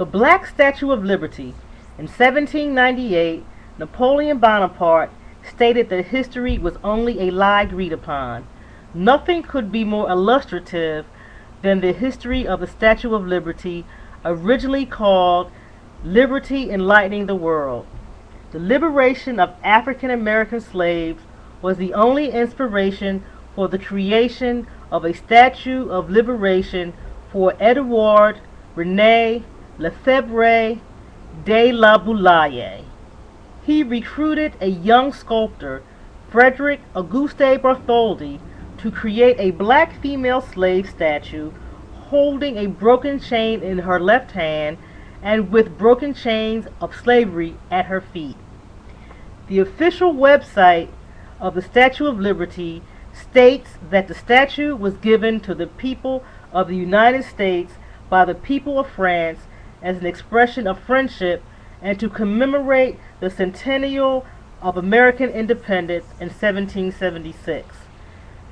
The Black Statue of Liberty. In 1798, Napoleon Bonaparte stated that history was only a lie agreed upon. Nothing could be more illustrative than the history of the Statue of Liberty, originally called Liberty Enlightening the World. The liberation of African American slaves was the only inspiration for the creation of a Statue of Liberation for Edouard René Lefebvre de la Boulaye. He recruited a young sculptor, Frederick Auguste Bartholdi, to create a black female slave statue holding a broken chain in her left hand and with broken chains of slavery at her feet. The official website of the Statue of Liberty states that the statue was given to the people of the United States by the people of France as an expression of friendship and to commemorate the centennial of American independence in 1776.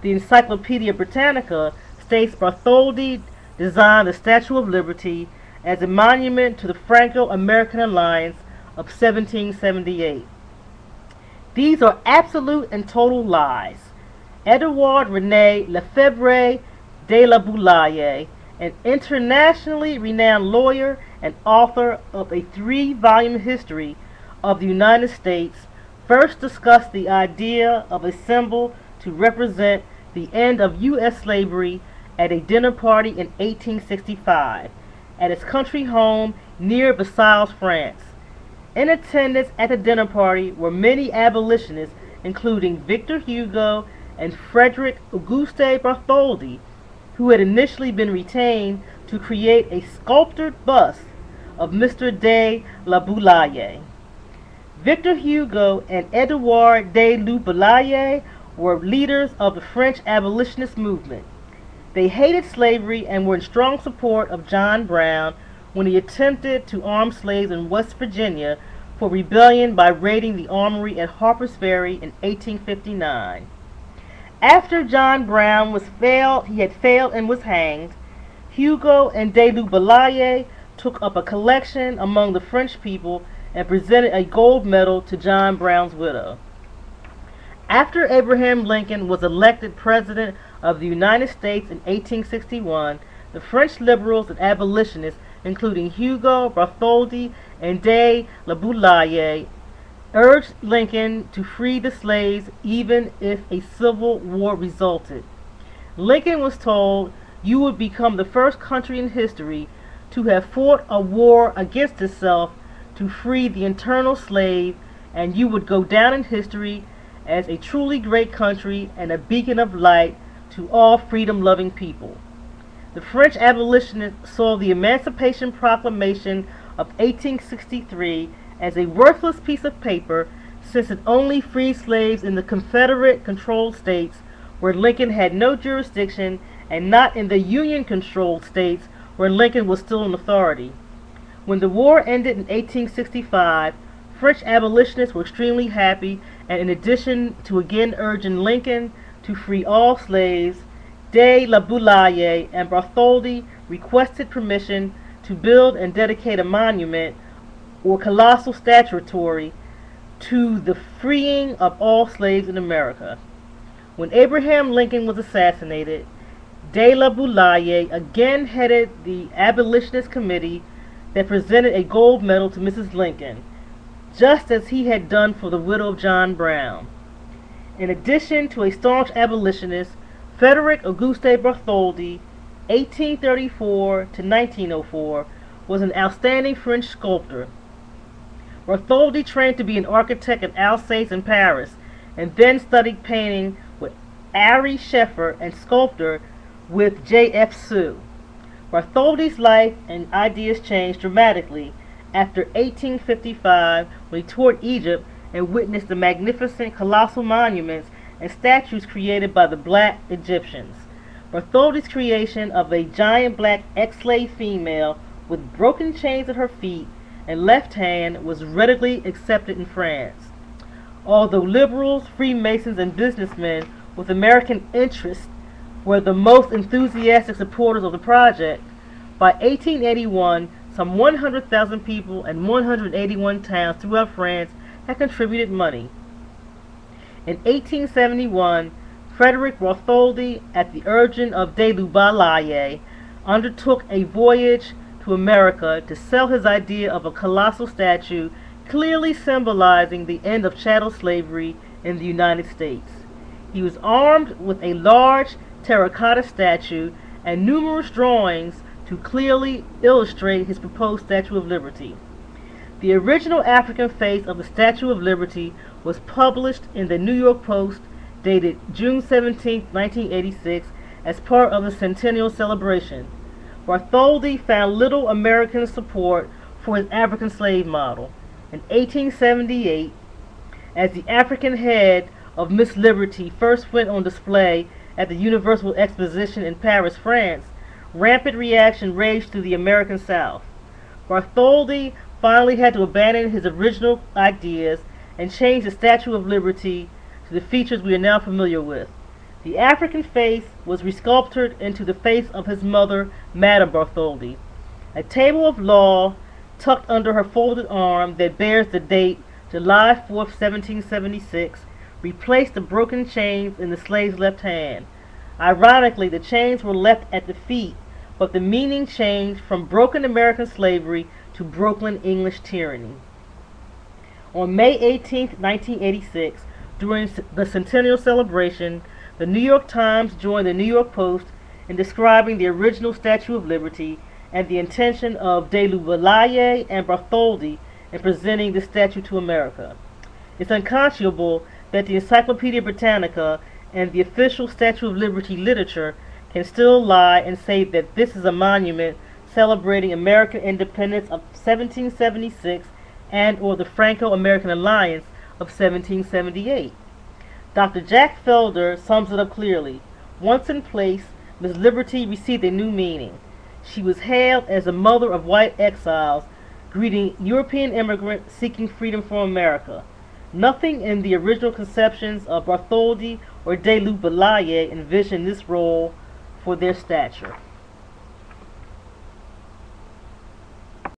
The Encyclopedia Britannica states Bartholdi designed the Statue of Liberty as a monument to the Franco-American Alliance of 1778. These are absolute and total lies. Edouard René Lefebvre de la Boulaye, an internationally renowned lawyer and author of a 3-volume history of the United States, first discussed the idea of a symbol to represent the end of U.S. slavery at a dinner party in 1865 at his country home near Versailles, France. In attendance at the dinner party were many abolitionists, including Victor Hugo and Frederick Auguste Bartholdi, who had initially been retained to create a sculptured bust of Mr. de la Boulaye. Victor Hugo and Edouard de la Boulaye were leaders of the French abolitionist movement. They hated slavery and were in strong support of John Brown when he attempted to arm slaves in West Virginia for rebellion by raiding the armory at Harper's Ferry in 1859. After John Brown had failed and was hanged, Hugo and de la Boulaye took up a collection among the French people and presented a gold medal to John Brown's widow. After Abraham Lincoln was elected President of the United States in 1861, the French liberals and abolitionists, including Hugo, Bartholdi, and de la Boulaye, urged Lincoln to free the slaves even if a civil war resulted. Lincoln was told, "You would become the first country in history to have fought a war against itself to free the internal slave, and you would go down in history as a truly great country and a beacon of light to all freedom-loving people." The French abolitionists saw the Emancipation Proclamation of 1863 as a worthless piece of paper, since it only freed slaves in the Confederate-controlled states where Lincoln had no jurisdiction and not in the Union-controlled states where Lincoln was still in authority. When the war ended in 1865, French abolitionists were extremely happy, and in addition to again urging Lincoln to free all slaves, de la Boulaye and Bartholdi requested permission to build and dedicate a monument or colossal statuary to the freeing of all slaves in America. When Abraham Lincoln was assassinated, de la Boulaye again headed the abolitionist committee that presented a gold medal to Mrs. Lincoln, just as he had done for the widow of John Brown. In addition to a staunch abolitionist, Frederick Auguste Bartholdi, 1834 to 1904, was an outstanding French sculptor. Bartholdi trained to be an architect in Alsace and Paris, and then studied painting with Ary Scheffer and sculptor with J.F. Sue. Bartholdi's life and ideas changed dramatically after 1855 when he toured Egypt and witnessed the magnificent colossal monuments and statues created by the black Egyptians. Bartholdi's creation of a giant black ex-slave female with broken chains at her feet and left hand was readily accepted in France. Although liberals, Freemasons, and businessmen with American interests were the most enthusiastic supporters of the project, by 1881 some 100,000 people and 181 towns throughout France had contributed money. In 1871, Frederick Bartholdi, at the urging of de Louvallaye, undertook a voyage to America to sell his idea of a colossal statue clearly symbolizing the end of chattel slavery in the United States. He was armed with a large terracotta statue and numerous drawings to clearly illustrate his proposed Statue of Liberty. The original African face of the Statue of Liberty was published in the New York Post dated June 17, 1986, as part of the centennial celebration. Bartholdi found little American support for his African slave model. In 1878, as the African head of Miss Liberty first went on display at the Universal Exposition in Paris, France, rampant reaction raged through the American South. Bartholdi finally had to abandon his original ideas and change the Statue of Liberty to the features we are now familiar with. The African face was resculptured into the face of his mother, Maida Bartholdi. A table of law tucked under her folded arm that bears the date July 4, 1776, replaced the broken chains in the slave's left hand. Ironically, the chains were left at the feet, but the meaning changed from broken American slavery to broken English tyranny. On May 18, 1986, during the centennial celebration, the New York Times joined the New York Post in describing the original Statue of Liberty and the intention of de Louvallaye and Bartholdi in presenting the statue to America. It's unconscionable that the Encyclopedia Britannica and the official Statue of Liberty literature can still lie and say that this is a monument celebrating American independence of 1776 and or the Franco-American Alliance of 1778. Dr. Jack Felder sums it up clearly. Once in place, Miss Liberty received a new meaning. She was hailed as the mother of white exiles, greeting European immigrants seeking freedom from America. Nothing in the original conceptions of Bartholdi or de Louvallaye envisioned this role for their stature.